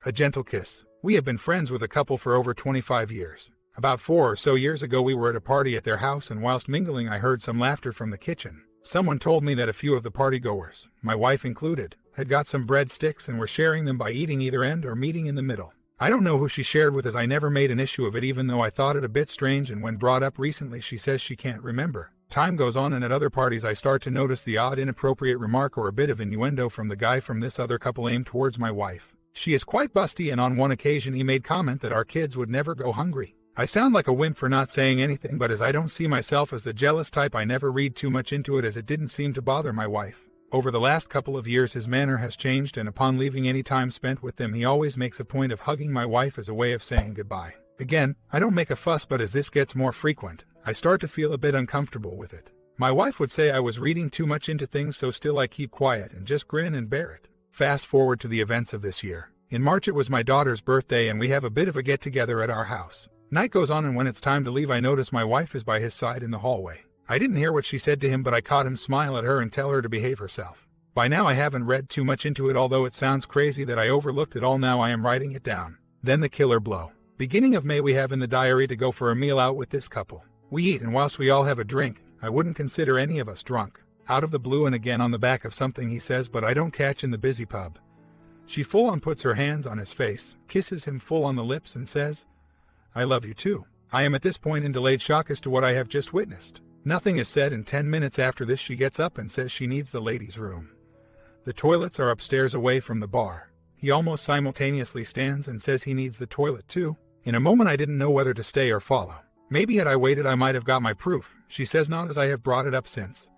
A gentle kiss. We have been friends with a couple for over 25 years. About 4 or so years ago we were at a party at their house, and whilst mingling I heard some laughter from the kitchen. Someone told me that a few of the partygoers, my wife included, had got some breadsticks and were sharing them by eating either end or meeting in the middle. I don't know who she shared with, as I never made an issue of it, even though I thought it a bit strange, and when brought up recently she says she can't remember. Time goes on, and at other parties I start to notice the odd inappropriate remark or a bit of innuendo from the guy from this other couple aimed towards my wife. She is quite busty, and on one occasion he made comment that our kids would never go hungry. I sound like a wimp for not saying anything, but as I don't see myself as the jealous type, I never read too much into it, as it didn't seem to bother my wife. Over the last couple of years his manner has changed, and upon leaving any time spent with them he always makes a point of hugging my wife as a way of saying goodbye. Again, I don't make a fuss, but as this gets more frequent, I start to feel a bit uncomfortable with it. My wife would say I was reading too much into things, so still I keep quiet and just grin and bear it. Fast forward to the events of this year. In March it was my daughter's birthday, and we have a bit of a get-together at our house. Night goes on, and when it's time to leave I notice my wife is by his side in the hallway. I didn't hear what she said to him, but I caught him smile at her and tell her to behave herself. By now I haven't read too much into it, although it sounds crazy that I overlooked it all. Now I am writing it down. Then the killer blow. Beginning of May we have in the diary to go for a meal out with this couple. We eat, and whilst we all have a drink, I wouldn't consider any of us drunk. Out of the blue, and again on the back of something he says but I don't catch in the busy pub, she full on puts her hands on his face, kisses him full on the lips, and says, "I love you too." I am at this point in delayed shock as to what I have just witnessed. Nothing is said, and 10 minutes after this she gets up and says she needs the ladies' room. The toilets are upstairs away from the bar. He almost simultaneously stands and says he needs the toilet too. In a moment I didn't know whether to stay or follow. Maybe had I waited I might have got my proof. She says not, as I have brought it up since.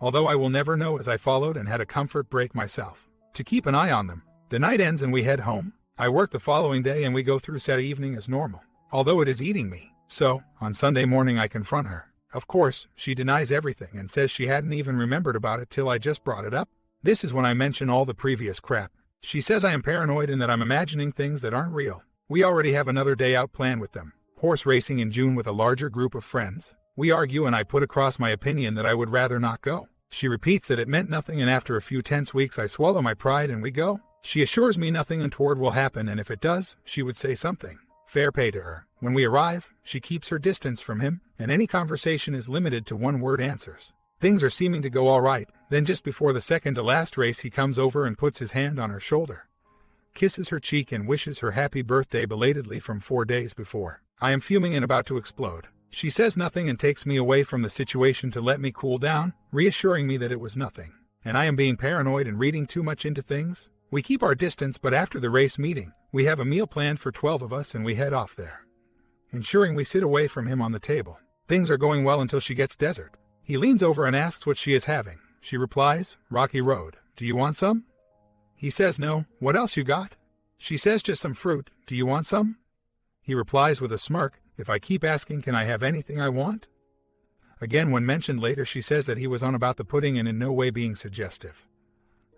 Although I will never know, as I followed and had a comfort break myself to keep an eye on them. The night ends and we head home. I work the following day and we go through Saturday evening as normal, although it is eating me. So, on Sunday morning I confront her. Of course, she denies everything and says she hadn't even remembered about it till I just brought it up. This is when I mention all the previous crap. She says I am paranoid and that I'm imagining things that aren't real. We already have another day out planned with them. Horse racing in June with a larger group of friends. We argue and I put across my opinion that I would rather not go. She repeats that it meant nothing, and after a few tense weeks I swallow my pride and we go. She assures me nothing untoward will happen, and if it does, she would say something. Fair pay to her. When we arrive, she keeps her distance from him, and any conversation is limited to one-word answers. Things are seeming to go all right. Then just before the second to last race he comes over and puts his hand on her shoulder, kisses her cheek, and wishes her happy birthday belatedly from 4 days before. I am fuming and about to explode. She says nothing and takes me away from the situation to let me cool down, reassuring me that it was nothing, and I am being paranoid and reading too much into things. We keep our distance, but after the race meeting, we have a meal planned for 12 of us and we head off there, ensuring we sit away from him on the table. Things are going well until she gets desert. He leans over and asks what she is having. She replies, "Rocky Road. Do you want some?" He says no. "What else you got?" She says, "Just some fruit. Do you want some?" He replies with a smirk, "If I keep asking, can I have anything I want?" Again, when mentioned later, she says that he was on about the pudding and in no way being suggestive.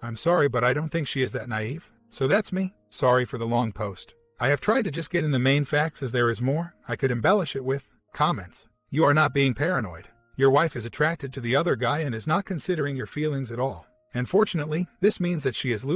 I'm sorry, but I don't think she is that naive. So that's me. Sorry for the long post. I have tried to just get in the main facts, as there is more. I could embellish it with comments. You are not being paranoid. Your wife is attracted to the other guy and is not considering your feelings at all. And fortunately, this means that she is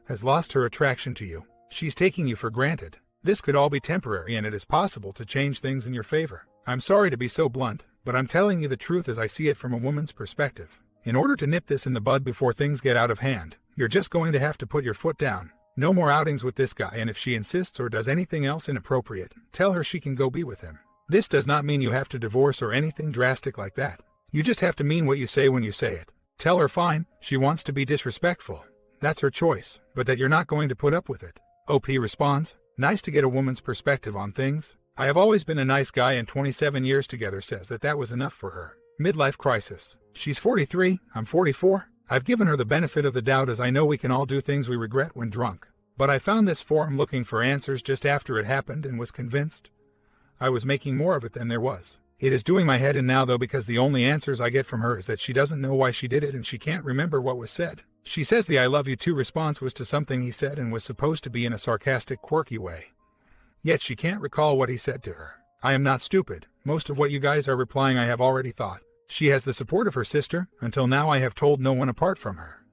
has lost her attraction to you. She's taking you for granted. This could all be temporary, and it is possible to change things in your favor. I'm sorry to be so blunt, but I'm telling you the truth as I see it from a woman's perspective. In order to nip this in the bud before things get out of hand, you're just going to have to put your foot down. No more outings with this guy, and if she insists or does anything else inappropriate, tell her she can go be with him. This does not mean you have to divorce or anything drastic like that. You just have to mean what you say when you say it. Tell her fine, she wants to be disrespectful. That's her choice, but that you're not going to put up with it. OP responds, "Nice to get a woman's perspective on things. I have always been a nice guy, and 27 years together says that was enough for her." Midlife crisis. She's 43, I'm 44. I've given her the benefit of the doubt, as I know we can all do things we regret when drunk. But I found this forum looking for answers just after it happened and was convinced I was making more of it than there was. It is doing my head in now though, because the only answers I get from her is that she doesn't know why she did it and she can't remember what was said. She says the "I love you too" response was to something he said and was supposed to be in a sarcastic, quirky way. Yet she can't recall what he said to her. I am not stupid. Most of what you guys are replying I have already thought. She has the support of her sister. Until now I have told no one apart from her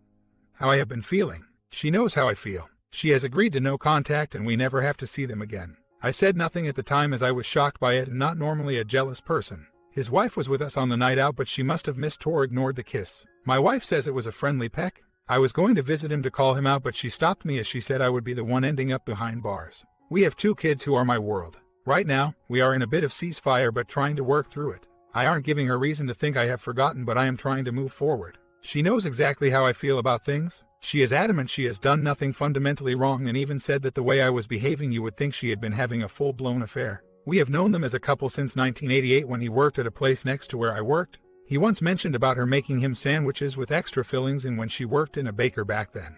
how I have been feeling. She knows how I feel. She has agreed to no contact and we never have to see them again. I said nothing at the time as I was shocked by it and not normally a jealous person. His wife was with us on the night out, but she must have missed or ignored the kiss. My wife says it was a friendly peck. I was going to visit him to call him out, but she stopped me as she said I would be the one ending up behind bars. We have 2 kids who are my world. Right now, we are in a bit of ceasefire but trying to work through it. I aren't giving her reason to think I have forgotten, but I am trying to move forward. She knows exactly how I feel about things. She is adamant she has done nothing fundamentally wrong and even said that the way I was behaving you would think she had been having a full-blown affair. We have known them as a couple since 1988 when he worked at a place next to where I worked. He once mentioned about her making him sandwiches with extra fillings and when she worked in a baker back then.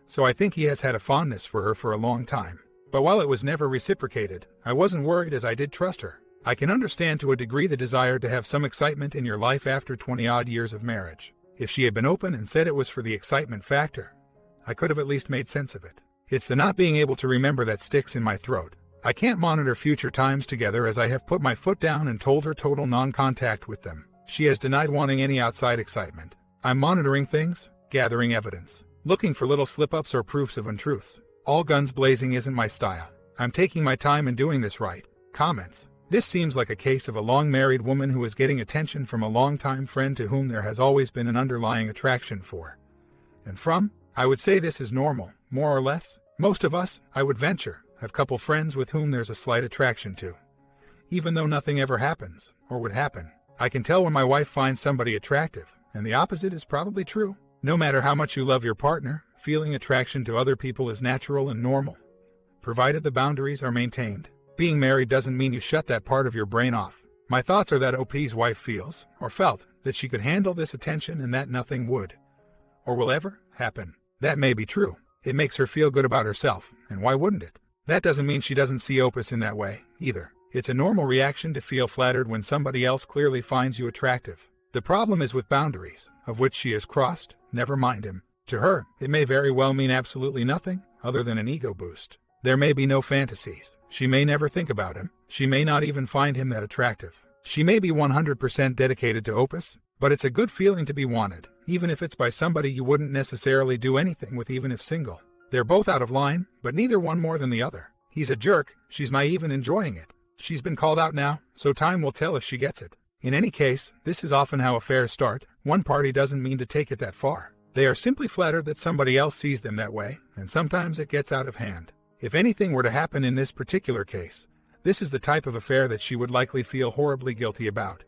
So I think he has had a fondness for her for a long time. But while it was never reciprocated, I wasn't worried as I did trust her. I can understand to a degree the desire to have some excitement in your life after 20-odd years of marriage. If she had been open and said it was for the excitement factor, I could have at least made sense of it. It's the not being able to remember that sticks in my throat. I can't monitor future times together as I have put my foot down and told her total non-contact with them. She has denied wanting any outside excitement. I'm monitoring things, gathering evidence, looking for little slip-ups or proofs of untruths. All guns blazing isn't my style. I'm taking my time and doing this right. Comments. This seems like a case of a long-married woman who is getting attention from a long-time friend to whom there has always been an underlying attraction for. And from? I would say this is normal, more or less. Most of us, I would venture, have couple friends with whom there's a slight attraction to. Even though nothing ever happens, or would happen. I can tell when my wife finds somebody attractive, and the opposite is probably true. No matter how much you love your partner, feeling attraction to other people is natural and normal, provided the boundaries are maintained. Being married doesn't mean you shut that part of your brain off. My thoughts are that OP's wife feels, or felt, that she could handle this attention and that nothing would, or will ever, happen. That may be true. It makes her feel good about herself, and why wouldn't it? That doesn't mean she doesn't see Opus in that way, either. It's a normal reaction to feel flattered when somebody else clearly finds you attractive. The problem is with boundaries, of which she has crossed, never mind him. To her, it may very well mean absolutely nothing, other than an ego boost. There may be no fantasies. She may never think about him. She may not even find him that attractive. She may be 100% dedicated to Opus, but it's a good feeling to be wanted, even if it's by somebody you wouldn't necessarily do anything with even if single. They're both out of line, but neither one more than the other. He's a jerk, she's naive and enjoying it. She's been called out now, so time will tell if she gets it. In any case, this is often how affairs start. One party doesn't mean to take it that far. They are simply flattered that somebody else sees them that way, and sometimes it gets out of hand. If anything were to happen in this particular case, this is the type of affair that she would likely feel horribly guilty about,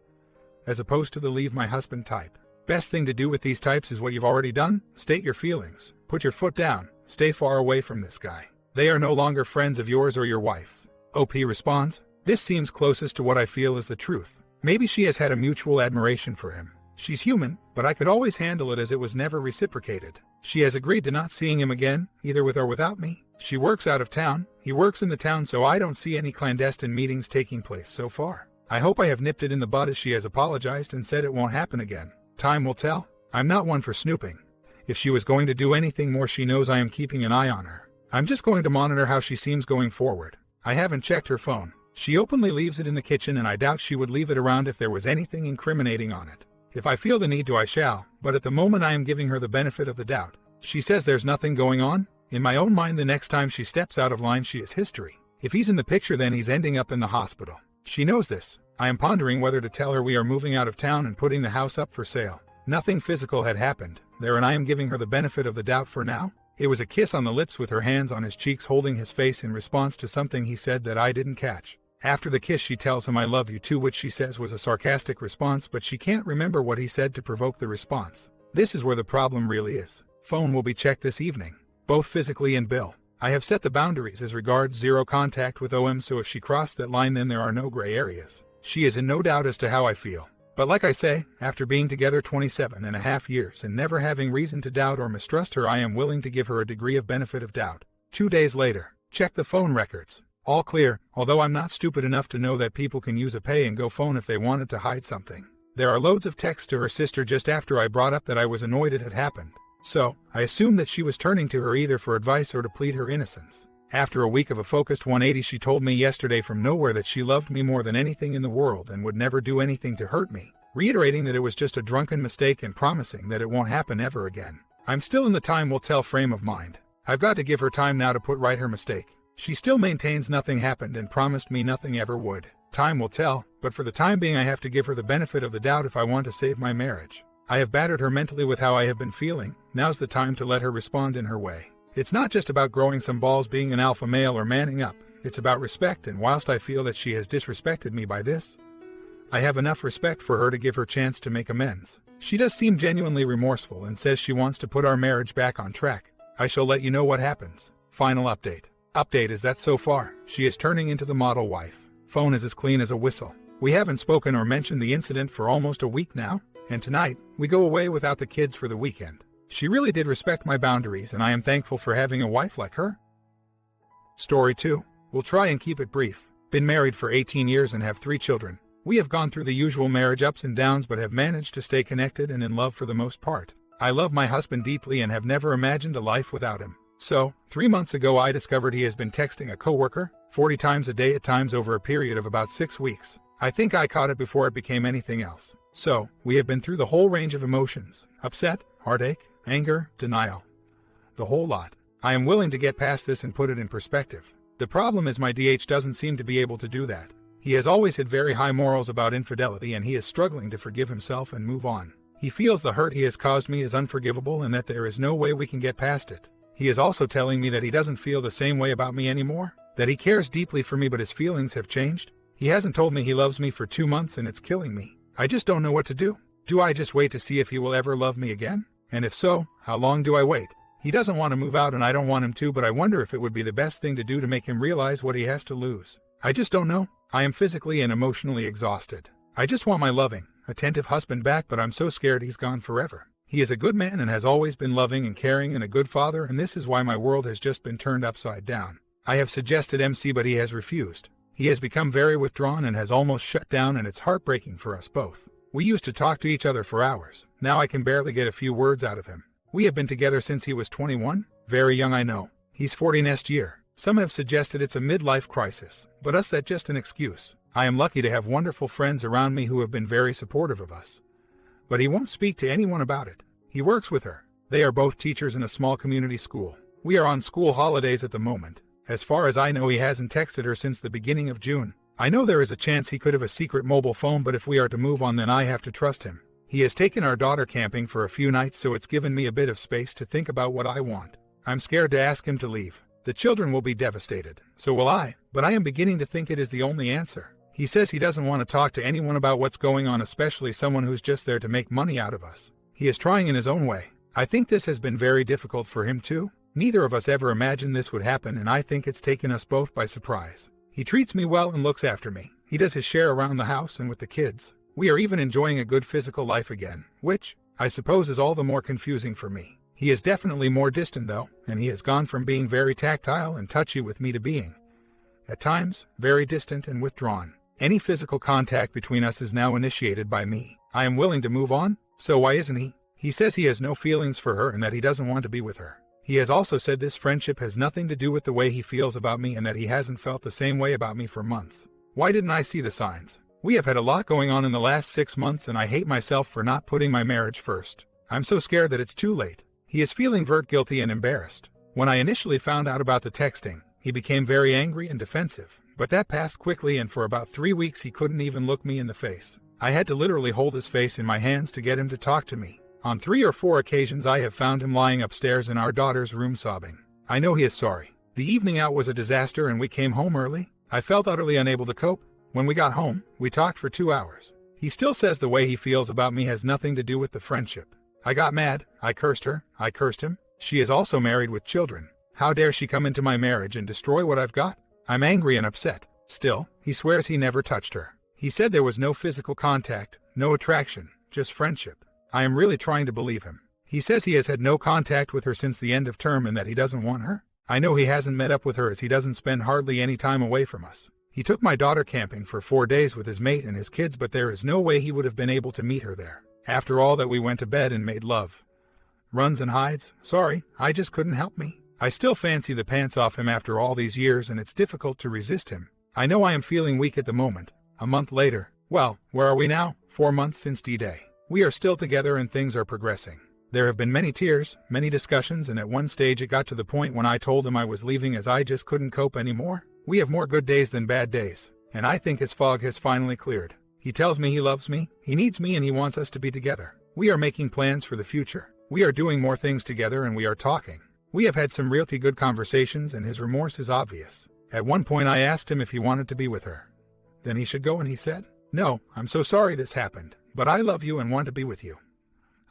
as opposed to the leave my husband type. Best thing to do with these types is what you've already done. State your feelings. Put your foot down. Stay far away from this guy. They are no longer friends of yours or your wife's. OP responds, this seems closest to what I feel is the truth. Maybe she has had a mutual admiration for him. She's human, but I could always handle it as it was never reciprocated. She has agreed to not seeing him again, either with or without me. She works out of town. He works in the town, so I don't see any clandestine meetings taking place so far. I hope I have nipped it in the bud as she has apologized and said it won't happen again. Time will tell. I'm not one for snooping. If she was going to do anything more, she knows I am keeping an eye on her. I'm just going to monitor how she seems going forward. I haven't checked her phone. She openly leaves it in the kitchen, and I doubt she would leave it around if there was anything incriminating on it. If I feel the need to, I shall, but at the moment I am giving her the benefit of the doubt. She says there's nothing going on. In my own mind, the next time she steps out of line, she is history. If he's in the picture, then he's ending up in the hospital. She knows this. I am pondering whether to tell her we are moving out of town and putting the house up for sale. Nothing physical had happened there, and I am giving her the benefit of the doubt for now. It was a kiss on the lips with her hands on his cheeks, holding his face in response to something he said that I didn't catch. After the kiss, she tells him I love you too, which she says was a sarcastic response, but she can't remember what he said to provoke the response. This is where the problem really is. Phone will be checked this evening, both physically and bill. I have set the boundaries as regards zero contact with OM, so if she crossed that line, then there are no gray areas. She is in no doubt as to how I feel. But like I say, after being together 27.5 years and never having reason to doubt or mistrust her, I am willing to give her a degree of benefit of doubt. 2 days later, check the phone records. All clear, although I'm not stupid enough to know that people can use a pay-and-go phone if they wanted to hide something. There are loads of texts to her sister just after I brought up that I was annoyed it had happened. So, I assumed that she was turning to her either for advice or to plead her innocence. After a week of a focused 180, she told me yesterday from nowhere that she loved me more than anything in the world and would never do anything to hurt me, reiterating that it was just a drunken mistake and promising that it won't happen ever again. I'm still in the time will tell frame of mind. I've got to give her time now to put right her mistake. She still maintains nothing happened and promised me nothing ever would. Time will tell, but for the time being I have to give her the benefit of the doubt if I want to save my marriage. I have battered her mentally with how I have been feeling. Now's the time to let her respond in her way. It's not just about growing some balls, being an alpha male, or manning up. It's about respect, and whilst I feel that she has disrespected me by this, I have enough respect for her to give her chance to make amends. She does seem genuinely remorseful and says she wants to put our marriage back on track. I shall let you know what happens. Final update. Update is that so far, she is turning into the model wife. Phone is as clean as a whistle. We haven't spoken or mentioned the incident for almost a week now, and tonight, we go away without the kids for the weekend. She really did respect my boundaries, and I am thankful for having a wife like her. Story 2. We'll try and keep it brief. Been married for 18 years and have 3 children. We have gone through the usual marriage ups and downs but have managed to stay connected and in love for the most part. I love my husband deeply and have never imagined a life without him. So, 3 months ago I discovered he has been texting a coworker 40 times a day at times over a period of about 6 weeks. I think I caught it before it became anything else. So, we have been through the whole range of emotions: upset, heartache, anger, denial. The whole lot. I am willing to get past this and put it in perspective. The problem is my DH doesn't seem to be able to do that. He has always had very high morals about infidelity and he is struggling to forgive himself and move on. He feels the hurt he has caused me is unforgivable and that there is no way we can get past it. He is also telling me that he doesn't feel the same way about me anymore, that he cares deeply for me but his feelings have changed. He hasn't told me he loves me for 2 months and it's killing me. I just don't know what to do. Do I just wait to see if he will ever love me again? And if so, how long do I wait? He doesn't want to move out and I don't want him to, but I wonder if it would be the best thing to do to make him realize what he has to lose. I just don't know. I am physically and emotionally exhausted. I just want my loving, attentive husband back, but I'm so scared he's gone forever. He is a good man and has always been loving and caring and a good father, and this is why my world has just been turned upside down. I have suggested MC but he has refused. He has become very withdrawn and has almost shut down, and it's heartbreaking for us both. We used to talk to each other for hours. Now I can barely get a few words out of him. We have been together since he was 21. Very young, I know. He's 40 next year. Some have suggested it's a midlife crisis, but that's just an excuse. I am lucky to have wonderful friends around me who have been very supportive of us. But he won't speak to anyone about it. He works with her. They are both teachers in a small community school. We are on school holidays at the moment. As far as I know, he hasn't texted her since the beginning of June. I know there is a chance he could have a secret mobile phone, but if we are to move on then I have to trust him. He has taken our daughter camping for a few nights, so it's given me a bit of space to think about what I want. I'm scared to ask him to leave. The children will be devastated. So will I, but I am beginning to think it is the only answer. He says he doesn't want to talk to anyone about what's going on, especially someone who's just there to make money out of us. He is trying in his own way. I think this has been very difficult for him too. Neither of us ever imagined this would happen, and I think it's taken us both by surprise. He treats me well and looks after me. He does his share around the house and with the kids. We are even enjoying a good physical life again, which, I suppose, is all the more confusing for me. He is definitely more distant though, and he has gone from being very tactile and touchy with me to being, at times, very distant and withdrawn. Any physical contact between us is now initiated by me. I am willing to move on, so why isn't he? He says he has no feelings for her and that he doesn't want to be with her. He has also said this friendship has nothing to do with the way he feels about me and that he hasn't felt the same way about me for months. Why didn't I see the signs? We have had a lot going on in the last 6 months and I hate myself for not putting my marriage first. I'm so scared that it's too late. He is feeling guilty and embarrassed. When I initially found out about the texting, he became very angry and defensive, but that passed quickly and for about 3 weeks he couldn't even look me in the face. I had to literally hold his face in my hands to get him to talk to me. On 3 or 4 occasions I have found him lying upstairs in our daughter's room sobbing. I know he is sorry. The evening out was a disaster and we came home early. I felt utterly unable to cope. When we got home, we talked for 2 hours. He still says the way he feels about me has nothing to do with the friendship. I got mad. I cursed her. I cursed him. She is also married with children. How dare she come into my marriage and destroy what I've got? I'm angry and upset. Still, he swears he never touched her. He said there was no physical contact, no attraction, just friendship. I am really trying to believe him. He says he has had no contact with her since the end of term and that he doesn't want her. I know he hasn't met up with her as he doesn't spend hardly any time away from us. He took my daughter camping for 4 days with his mate and his kids, but there is no way he would have been able to meet her there. After all that we went to bed and made love. Runs and hides. Sorry, I just couldn't help me. I still fancy the pants off him after all these years and it's difficult to resist him. I know I am feeling weak at the moment. A month later. Well, where are we now? 4 months since D-Day. We are still together and things are progressing. There have been many tears, many discussions, and at one stage it got to the point when I told him I was leaving as I just couldn't cope anymore. We have more good days than bad days, and I think his fog has finally cleared. He tells me he loves me, he needs me, and he wants us to be together. We are making plans for the future. We are doing more things together, and we are talking. We have had some really good conversations, and his remorse is obvious. At one point I asked him if he wanted to be with her. Then he should go, and he said, "No, I'm so sorry this happened, but I love you and want to be with you."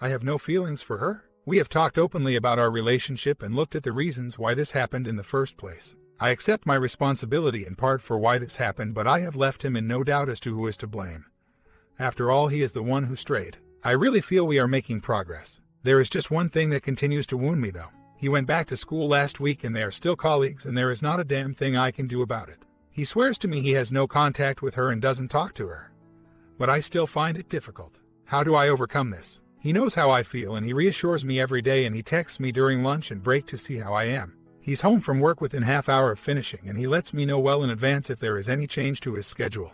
I have no feelings for her. We have talked openly about our relationship and looked at the reasons why this happened in the first place. I accept my responsibility in part for why this happened, but I have left him in no doubt as to who is to blame. After all, he is the one who strayed. I really feel we are making progress. There is just one thing that continues to wound me, though. He went back to school last week and they are still colleagues, and there is not a damn thing I can do about it. He swears to me he has no contact with her and doesn't talk to her. But I still find it difficult. How do I overcome this? He knows how I feel, and he reassures me every day, and he texts me during lunch and break to see how I am. He's home from work within half hour of finishing, and he lets me know well in advance if there is any change to his schedule.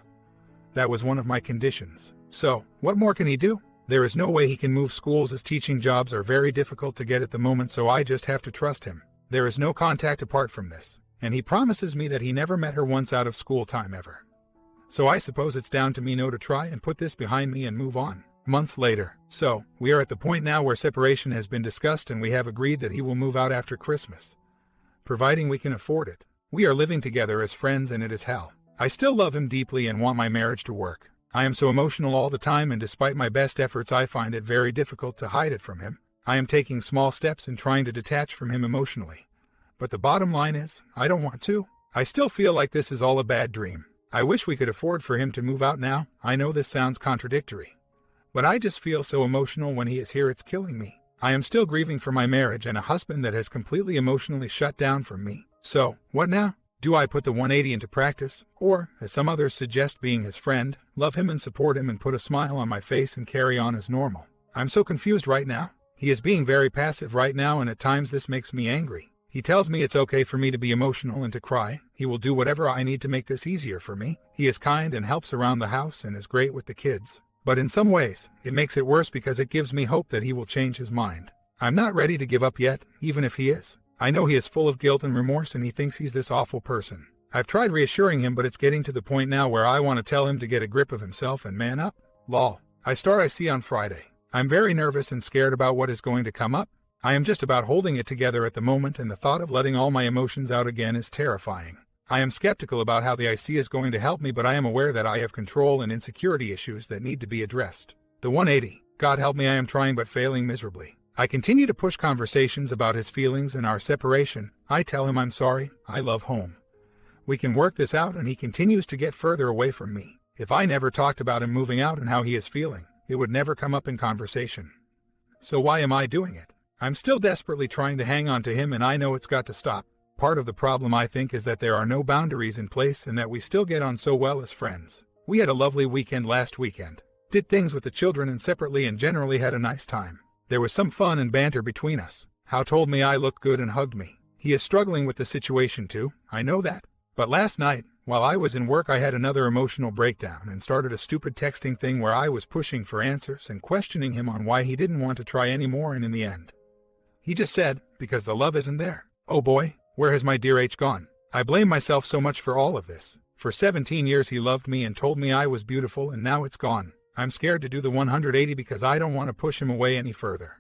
That was one of my conditions. So, what more can he do? There is no way he can move schools, as teaching jobs are very difficult to get at the moment, so I just have to trust him. There is no contact apart from this, and he promises me that he never met her once out of school time ever. So I suppose it's down to me now to try and put this behind me and move on. Months later. So, we are at the point now where separation has been discussed, and we have agreed that he will move out after Christmas, providing we can afford it. We are living together as friends, and it is hell. I still love him deeply and want my marriage to work. I am so emotional all the time, and despite my best efforts I find it very difficult to hide it from him. I am taking small steps in trying to detach from him emotionally. But the bottom line is, I don't want to. I still feel like this is all a bad dream. I wish we could afford for him to move out now. I know this sounds contradictory, but I just feel so emotional when he is here, it's killing me. I am still grieving for my marriage and a husband that has completely emotionally shut down from me. So, what now? Do I put the 180 into practice, or, as some others suggest, being his friend, love him and support him and put a smile on my face and carry on as normal? I'm so confused right now. He is being very passive right now, and at times this makes me angry. He tells me it's okay for me to be emotional and to cry. He will do whatever I need to make this easier for me. He is kind and helps around the house and is great with the kids. But in some ways, it makes it worse because it gives me hope that he will change his mind. I'm not ready to give up yet, even if he is. I know he is full of guilt and remorse, and he thinks he's this awful person. I've tried reassuring him, but it's getting to the point now where I want to tell him to get a grip of himself and man up. Lol. I see on Friday. I'm very nervous and scared about what is going to come up. I am just about holding it together at the moment, and the thought of letting all my emotions out again is terrifying. I am skeptical about how the IC is going to help me, but I am aware that I have control and insecurity issues that need to be addressed. The 180. God help me, I am trying but failing miserably. I continue to push conversations about his feelings and our separation. I tell him I'm sorry, I love home. We can work this out, and he continues to get further away from me. If I never talked about him moving out and how he is feeling, it would never come up in conversation. So why am I doing it? I'm still desperately trying to hang on to him, and I know it's got to stop. Part of the problem, I think, is that there are no boundaries in place and that we still get on so well as friends. We had a lovely weekend last weekend. Did things with the children and separately, and generally had a nice time. There was some fun and banter between us. Hal told me I looked good and hugged me. He is struggling with the situation too, I know that. But last night, while I was in work, I had another emotional breakdown and started a stupid texting thing where I was pushing for answers and questioning him on why he didn't want to try anymore, and in the end, he just said, because the love isn't there. Oh boy, where has my dear H gone? I blame myself so much for all of this. For 17 years he loved me and told me I was beautiful, and now it's gone. I'm scared to do the 180 because I don't want to push him away any further.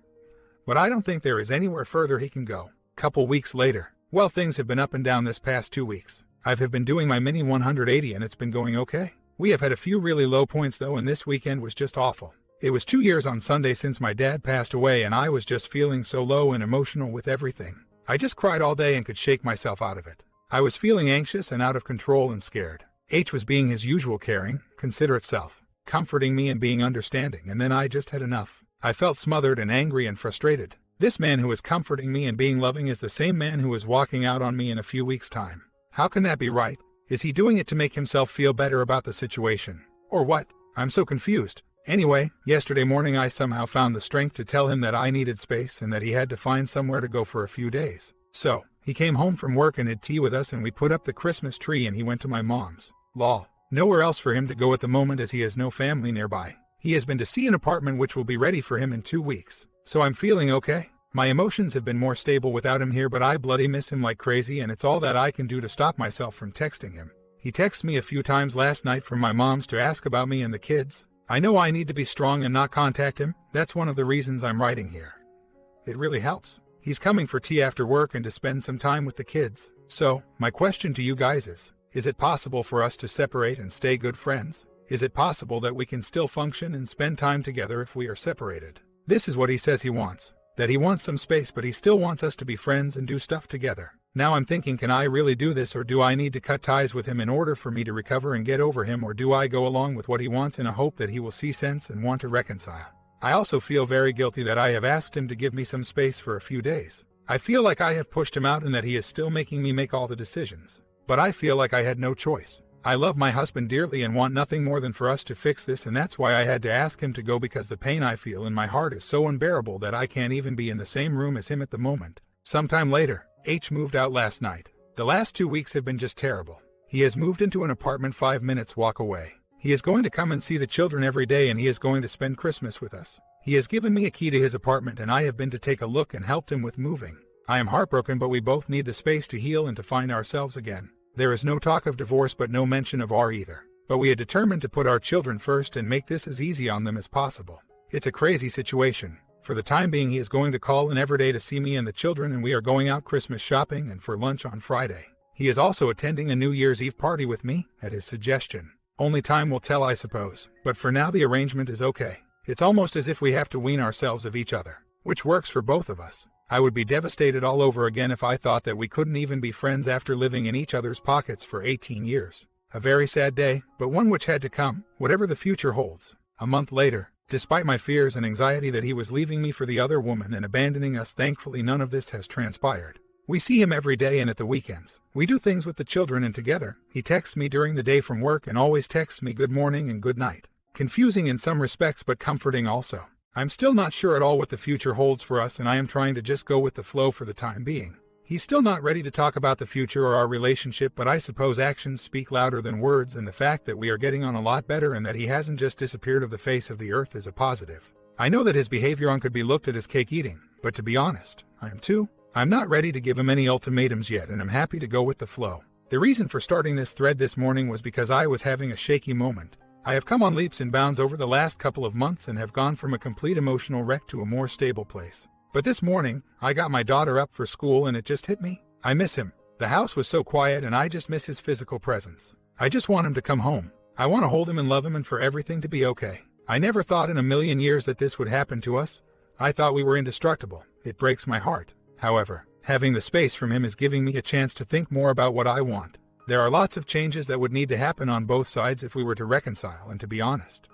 But I don't think there is anywhere further he can go. Couple weeks later. Well, things have been up and down this past 2 weeks. I have been doing my mini 180 and it's been going okay. We have had a few really low points though, and this weekend was just awful. It was 2 years on Sunday since my dad passed away, and I was just feeling so low and emotional with everything. I just cried all day and could shake myself out of it. I was feeling anxious and out of control and scared. H was being his usual caring, considerate self, comforting me and being understanding, and then I just had enough. I felt smothered and angry and frustrated. This man who is comforting me and being loving is the same man who is walking out on me in a few weeks' time. How can that be right? Is he doing it to make himself feel better about the situation? Or what? I'm so confused. Anyway, yesterday morning I somehow found the strength to tell him that I needed space and that he had to find somewhere to go for a few days. So, he came home from work and had tea with us, and we put up the Christmas tree, and he went to my mom's. Lol. Nowhere else for him to go at the moment as he has no family nearby. He has been to see an apartment which will be ready for him in 2 weeks. So I'm feeling okay. My emotions have been more stable without him here, but I bloody miss him like crazy, and it's all that I can do to stop myself from texting him. He texted me a few times last night from my mom's to ask about me and the kids. I know I need to be strong and not contact him. That's one of the reasons I'm writing here. It really helps. He's coming for tea after work and to spend some time with the kids. So, my question to you guys is it possible for us to separate and stay good friends? Is it possible that we can still function and spend time together if we are separated? This is what he says he wants. That he wants some space, but he still wants us to be friends and do stuff together. Now I'm thinking, can I really do this, or do I need to cut ties with him in order for me to recover and get over him, or do I go along with what he wants in a hope that he will see sense and want to reconcile? I also feel very guilty that I have asked him to give me some space for a few days. I feel like I have pushed him out and that he is still making me make all the decisions. But I feel like I had no choice. I love my husband dearly and want nothing more than for us to fix this, and that's why I had to ask him to go, because the pain I feel in my heart is so unbearable that I can't even be in the same room as him at the moment. Sometime later, H moved out last night. The last 2 weeks have been just terrible. He has moved into an apartment 5 minutes walk away. He is going to come and see the children every day, and he is going to spend Christmas with us. He has given me a key to his apartment, and I have been to take a look and helped him with moving. I am heartbroken, but we both need the space to heal and to find ourselves again. There is no talk of divorce, but no mention of R either. But we are determined to put our children first and make this as easy on them as possible. It's a crazy situation. For the time being, he is going to call in every day to see me and the children, and we are going out Christmas shopping and for lunch on Friday. He is also attending a New Year's Eve party with me, at his suggestion. Only time will tell, I suppose. But for now, the arrangement is okay. It's almost as if we have to wean ourselves of each other, which works for both of us. I would be devastated all over again if I thought that we couldn't even be friends after living in each other's pockets for 18 years. A very sad day, but one which had to come, whatever the future holds. A month later, despite my fears and anxiety that he was leaving me for the other woman and abandoning us, thankfully none of this has transpired. We see him every day and at the weekends. We do things with the children and together. He texts me during the day from work and always texts me good morning and good night. Confusing in some respects, but comforting also. I'm still not sure at all what the future holds for us, and I am trying to just go with the flow for the time being. He's still not ready to talk about the future or our relationship, but I suppose actions speak louder than words, and the fact that we are getting on a lot better and that he hasn't just disappeared off the face of the earth is a positive. I know that his behavior could be looked at as cake eating, but to be honest, I'm not ready to give him any ultimatums yet, and I'm happy to go with the flow. The reason for starting this thread this morning was because I was having a shaky moment. I have come on leaps and bounds over the last couple of months and have gone from a complete emotional wreck to a more stable place. But this morning, I got my daughter up for school and it just hit me. I miss him. The house was so quiet and I just miss his physical presence. I just want him to come home. I want to hold him and love him and for everything to be okay. I never thought in a million years that this would happen to us. I thought we were indestructible. It breaks my heart. However, having the space from him is giving me a chance to think more about what I want. There are lots of changes that would need to happen on both sides if we were to reconcile, and to be honest,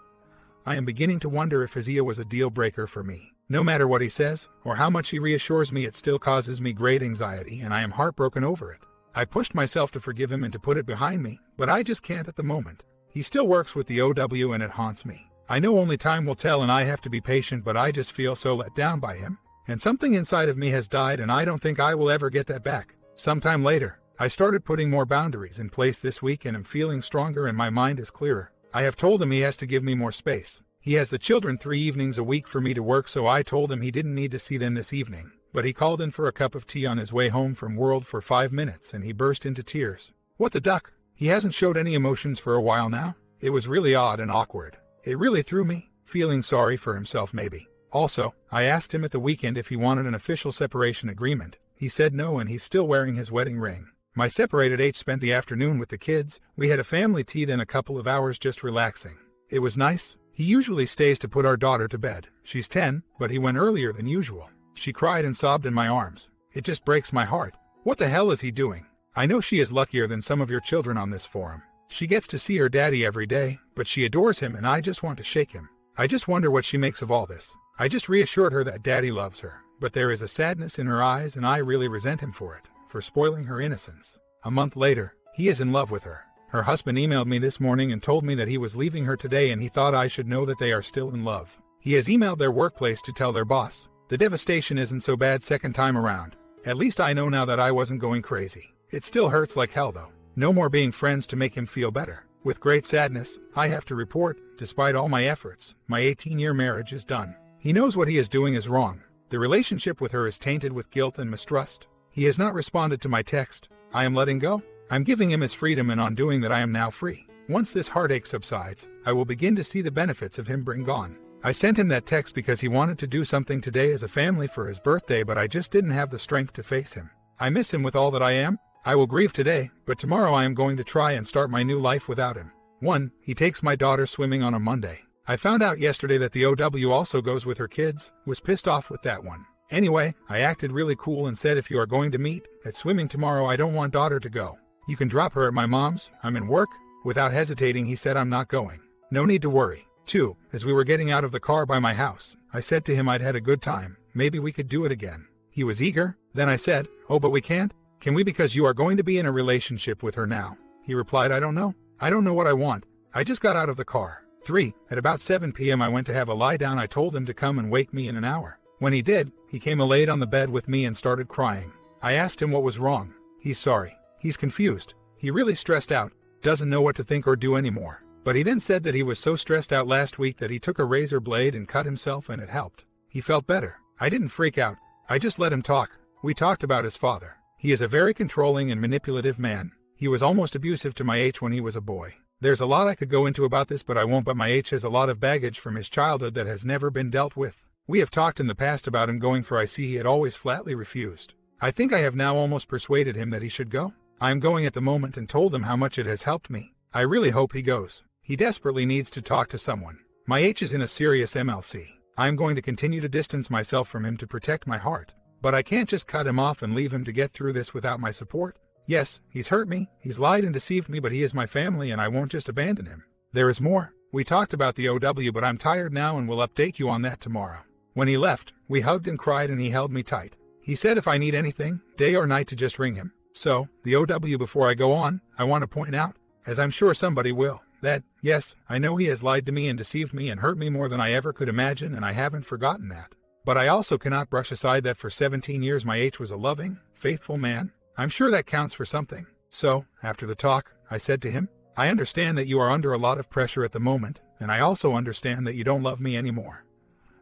I am beginning to wonder if Hosea was a deal breaker for me. No matter what he says, or how much he reassures me, it still causes me great anxiety, and I am heartbroken over it. I pushed myself to forgive him and to put it behind me, but I just can't at the moment. He still works with the OW and it haunts me. I know only time will tell and I have to be patient, but I just feel so let down by him. And something inside of me has died, and I don't think I will ever get that back. Sometime later, I started putting more boundaries in place this week and am feeling stronger and my mind is clearer. I have told him he has to give me more space. He has the children 3 evenings a week for me to work, so I told him he didn't need to see them this evening. But he called in for a cup of tea on his way home from World for 5 minutes and he burst into tears. What the duck? He hasn't showed any emotions for a while now. It was really odd and awkward. It really threw me, feeling sorry for himself maybe. Also, I asked him at the weekend if he wanted an official separation agreement. He said no, and he's still wearing his wedding ring. My separated H spent the afternoon with the kids. We had a family tea, then a couple of hours just relaxing. It was nice. He usually stays to put our daughter to bed. She's 10, but he went earlier than usual. She cried and sobbed in my arms. It just breaks my heart. What the hell is he doing? I know she is luckier than some of your children on this forum. She gets to see her daddy every day, but she adores him and I just want to shake him. I just wonder what she makes of all this. I just reassured her that daddy loves her, but there is a sadness in her eyes and I really resent him for it, for spoiling her innocence. A month later, he is in love with her. Her husband emailed me this morning and told me that he was leaving her today and he thought I should know that they are still in love. He has emailed their workplace to tell their boss. The devastation isn't so bad second time around. At least I know now that I wasn't going crazy. It still hurts like hell though. No more being friends to make him feel better. With great sadness, I have to report, despite all my efforts, my 18-year marriage is done. He knows what he is doing is wrong. The relationship with her is tainted with guilt and mistrust. He has not responded to my text. I am letting go. I'm giving him his freedom, and on doing that I am now free. Once this heartache subsides, I will begin to see the benefits of him being gone. I sent him that text because he wanted to do something today as a family for his birthday, but I just didn't have the strength to face him. I miss him with all that I am. I will grieve today, but tomorrow I am going to try and start my new life without him. 1. He takes my daughter swimming on a Monday. I found out yesterday that the OW also goes with her kids. Was pissed off with that one. Anyway, I acted really cool and said if you are going to meet at swimming tomorrow, I don't want daughter to go. You can drop her at my mom's. I'm in work. Without hesitating, he said I'm not going. No need to worry. 2. As we were getting out of the car by my house, I said to him I'd had a good time. Maybe we could do it again. He was eager. Then I said, oh, but we can't? Can we, because you are going to be in a relationship with her now? He replied, I don't know. I don't know what I want. I just got out of the car. 3. At about 7 p.m. I went to have a lie down. I told him to come and wake me in an hour. When he did, he came and laid on the bed with me and started crying. I asked him what was wrong. He's sorry. He's confused. He really stressed out. Doesn't know what to think or do anymore. But he then said that he was so stressed out last week that he took a razor blade and cut himself, and it helped. He felt better. I didn't freak out. I just let him talk. We talked about his father. He is a very controlling and manipulative man. He was almost abusive to my H when he was a boy. There's a lot I could go into about this, but I won't. But my H has a lot of baggage from his childhood that has never been dealt with. We have talked in the past about him going for IC. He had always flatly refused. I think I have now almost persuaded him that he should go. I am going at the moment and told him how much it has helped me. I really hope he goes. He desperately needs to talk to someone. My H is in a serious MLC. I am going to continue to distance myself from him to protect my heart. But I can't just cut him off and leave him to get through this without my support. Yes, he's hurt me, he's lied and deceived me, but he is my family and I won't just abandon him. There is more. We talked about the OW, but I'm tired now and will update you on that tomorrow. When he left, we hugged and cried and he held me tight. He said if I need anything, day or night, to just ring him. So, the OW, before I go on, I want to point out, as I'm sure somebody will, that, yes, I know he has lied to me and deceived me and hurt me more than I ever could imagine, and I haven't forgotten that. But I also cannot brush aside that for 17 years my H was a loving, faithful man. I'm sure that counts for something. So, after the talk, I said to him, I understand that you are under a lot of pressure at the moment, and I also understand that you don't love me anymore.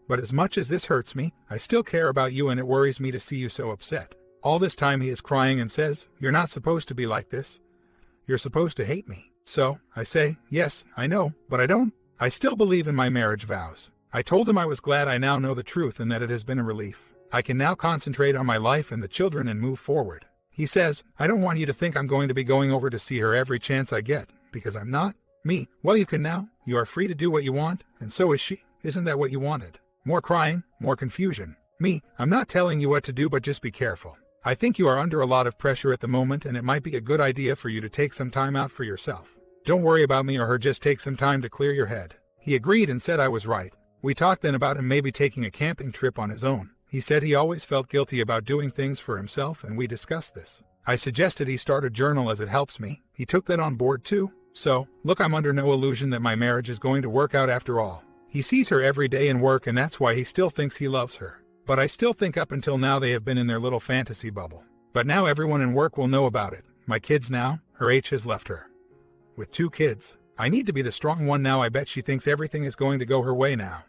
But as much as this hurts me, I still care about you, and it worries me to see you so upset. All this time he is crying and says, you're not supposed to be like this. You're supposed to hate me. So, I say, yes, I know, but I don't. I still believe in my marriage vows. I told him I was glad I now know the truth and that it has been a relief. I can now concentrate on my life and the children and move forward. He says, I don't want you to think I'm going to be going over to see her every chance I get, because I'm not. Me, well, you can now. You are free to do what you want, and so is she. Isn't that what you wanted? More crying, more confusion. Me, I'm not telling you what to do, but just be careful. I think you are under a lot of pressure at the moment, and it might be a good idea for you to take some time out for yourself. Don't worry about me or her, just take some time to clear your head. He agreed and said I was right. We talked then about him maybe taking a camping trip on his own. He said he always felt guilty about doing things for himself, and we discussed this. I suggested he start a journal as it helps me. He took that on board too. So, look, I'm under no illusion that my marriage is going to work out after all. He sees her every day in work, and that's why he still thinks he loves her. But I still think up until now they have been in their little fantasy bubble. But now everyone in work will know about it. My kids now, her H has left her. With 2 kids. I need to be the strong one now. I bet she thinks everything is going to go her way now.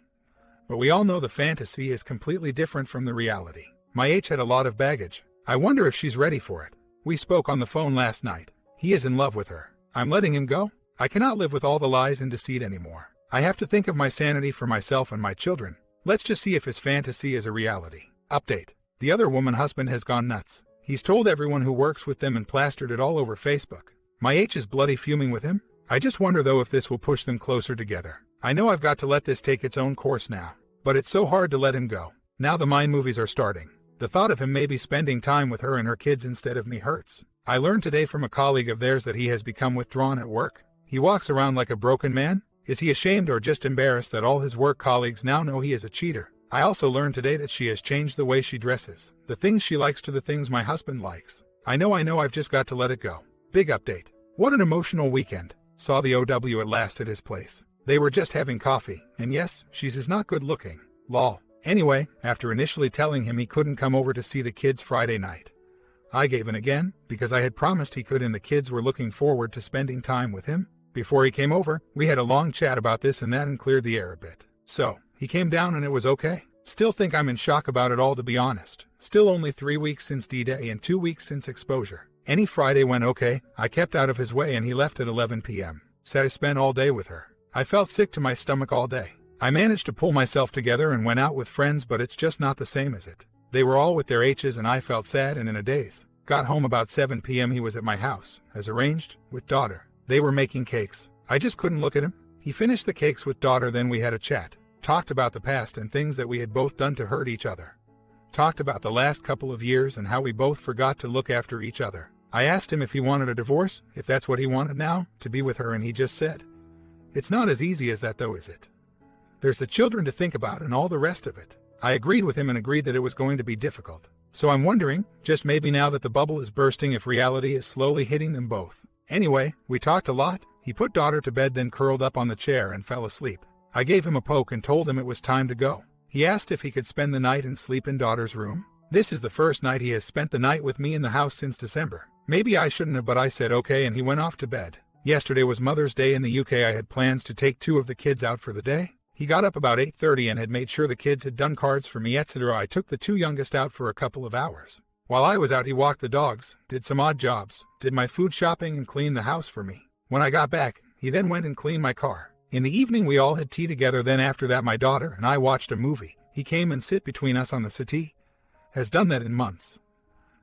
But we all know the fantasy is completely different from the reality. My H had a lot of baggage. I wonder if she's ready for it. We spoke on the phone last night. He is in love with her. I'm letting him go. I cannot live with all the lies and deceit anymore. I have to think of my sanity for myself and my children. Let's just see if his fantasy is a reality. Update. The other woman husband has gone nuts. He's told everyone who works with them and plastered it all over Facebook. My H is bloody fuming with him. I just wonder though if this will push them closer together. I know I've got to let this take its own course now. But it's so hard to let him go. Now the mind movies are starting. The thought of him maybe spending time with her and her kids instead of me hurts. I learned today from a colleague of theirs that he has become withdrawn at work. He walks around like a broken man. Is he ashamed or just embarrassed that all his work colleagues now know he is a cheater? I also learned today that she has changed the way she dresses, the things she likes to the things my husband likes. I know I've just got to let it go. Big update. What an emotional weekend. Saw the OW at last at his place. They were just having coffee, and yes, she's not good looking. Lol. Anyway, after initially telling him he couldn't come over to see the kids Friday night, I gave in again, because I had promised he could and the kids were looking forward to spending time with him. Before he came over, we had a long chat about this and that and cleared the air a bit. So, He came down and it was okay. Still think I'm in shock about it all, to be honest. Still only 3 weeks since D-Day and 2 weeks since exposure. Any Friday went okay. I kept out of his way and he left at 11 p.m. Said I spent all day with her. I felt sick to my stomach all day. I managed to pull myself together and went out with friends, but it's just not the same as it. They were all with their H's and I felt sad and in a daze. Got home about 7 p.m. He was at my house, as arranged, with daughter. They were making cakes. I just couldn't look at him. He finished the cakes with daughter, then we had a chat. Talked about the past and things that we had both done to hurt each other. Talked about the last couple of years and how we both forgot to look after each other. I asked him if he wanted a divorce, if that's what he wanted now, to be with her, and he just said, "It's not as easy as that though, is it? There's the children to think about and all the rest of it." I agreed with him and agreed that it was going to be difficult. So I'm wondering, just maybe now that the bubble is bursting, if reality is slowly hitting them both. Anyway, we talked a lot. He put daughter to bed, then curled up on the chair and fell asleep. I gave him a poke and told him it was time to go. He asked if he could spend the night and sleep in daughter's room. This is the first night he has spent the night with me in the house since December. Maybe I shouldn't have, but I said okay and he went off to bed. Yesterday was Mother's Day in the UK. I had plans to take 2 of the kids out for the day. He got up about 8:30 and had made sure the kids had done cards for me, etc. I took the 2 youngest out for a couple of hours. While I was out, he walked the dogs, did some odd jobs, did my food shopping and cleaned the house for me. When I got back, he then went and cleaned my car. In the evening we all had tea together, then after that my daughter and I watched a movie. He came and sit between us on the settee. Has done that in months.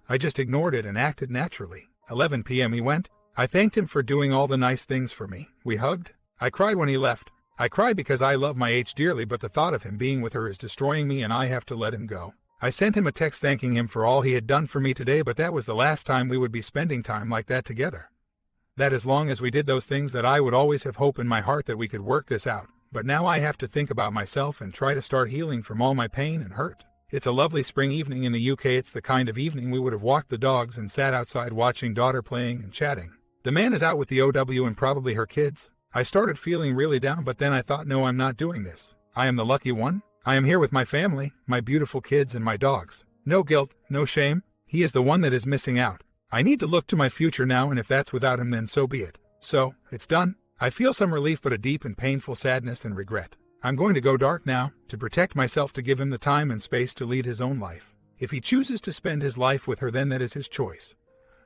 I just ignored it and acted naturally. 11 p.m. he went. I thanked him for doing all the nice things for me. We hugged. I cried when he left. I cried because I love my H dearly, but the thought of him being with her is destroying me and I have to let him go. I sent him a text thanking him for all he had done for me today, but that was the last time we would be spending time like that together. That as long as we did those things, that I would always have hope in my heart that we could work this out. But now I have to think about myself and try to start healing from all my pain and hurt. It's a lovely spring evening in the UK. It's the kind of evening we would have walked the dogs and sat outside watching daughter playing and chatting. The man is out with the OW and probably her kids. I started feeling really down, but then I thought, no, I'm not doing this. I am the lucky one. I am here with my family, my beautiful kids and my dogs. No guilt, no shame. He is the one that is missing out. I need to look to my future now, and if that's without him, then so be it. So, it's done. I feel some relief, but a deep and painful sadness and regret. I'm going to go dark now, to protect myself, to give him the time and space to lead his own life. If he chooses to spend his life with her, then that is his choice.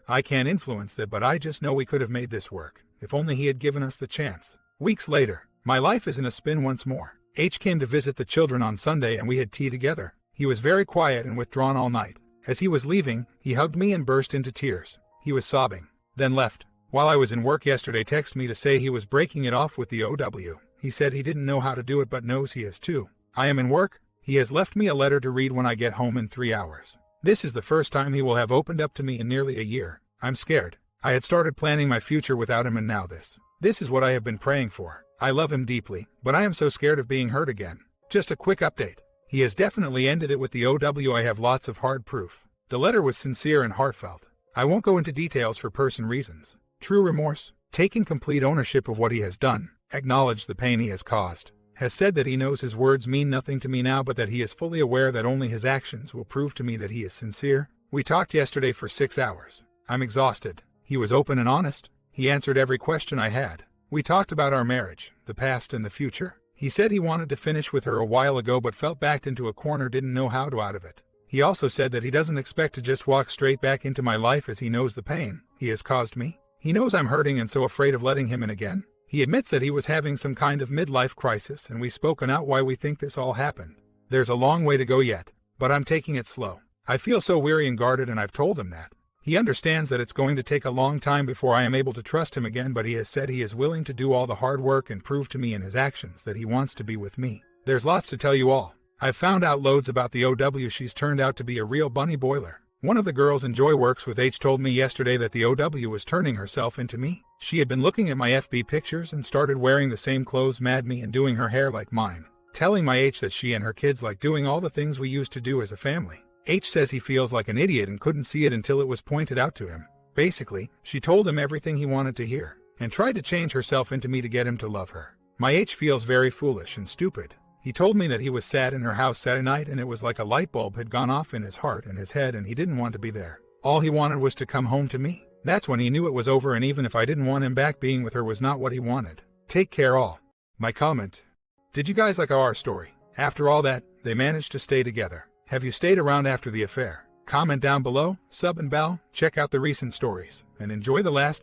I can't influence that, but I just know we could have made this work, if only he had given us the chance. Weeks later, my life is in a spin once more. H came to visit the children on Sunday and we had tea together. He was very quiet and withdrawn all night. As he was leaving, he hugged me and burst into tears. He was sobbing, then left. While I was in work yesterday, texted me to say he was breaking it off with the OW. He said he didn't know how to do it but knows he has to. I am in work. He has left me a letter to read when I get home in 3 hours. This is the first time he will have opened up to me in nearly a year. I'm scared. I had started planning my future without him, and now this. This is what I have been praying for. I love him deeply, but I am so scared of being hurt again. Just a quick update. He has definitely ended it with the OW. I have lots of hard proof. The letter was sincere and heartfelt. I won't go into details for personal reasons. True remorse, taking complete ownership of what he has done, acknowledged the pain he has caused, has said that he knows his words mean nothing to me now, but that he is fully aware that only his actions will prove to me that he is sincere. We talked yesterday for 6 hours. I'm exhausted. He was open and honest. He answered every question I had. We talked about our marriage, the past and the future. He said he wanted to finish with her a while ago but felt backed into a corner, didn't know how to out of it. He also said that he doesn't expect to just walk straight back into my life, as he knows the pain he has caused me. He knows I'm hurting and so afraid of letting him in again. He admits that he was having some kind of midlife crisis, and we've spoken out why we think this all happened. There's a long way to go yet, but I'm taking it slow. I feel so weary and guarded, and I've told him that. He understands that it's going to take a long time before I am able to trust him again, but he has said he is willing to do all the hard work and prove to me in his actions that he wants to be with me. There's lots to tell you all. I've found out loads about the OW. She's turned out to be a real bunny boiler. One of the girls in Joy Works with H told me yesterday that the OW was turning herself into me. She had been looking at my FB pictures and started wearing the same clothes mad me and doing her hair like mine. Telling my H that she and her kids like doing all the things we used to do as a family. H says he feels like an idiot and couldn't see it until it was pointed out to him. Basically, she told him everything he wanted to hear, and tried to change herself into me to get him to love her. My H feels very foolish and stupid. He told me that he was sad in her house Saturday night, and it was like a light bulb had gone off in his heart and his head, and he didn't want to be there. All he wanted was to come home to me. That's when he knew it was over, and even if I didn't want him back, being with her was not what he wanted. Take care all. My comment. Did you guys like our story? After all that, they managed to stay together. Have you stayed around after the affair? Comment down below, sub and bell, check out the recent stories, and enjoy the last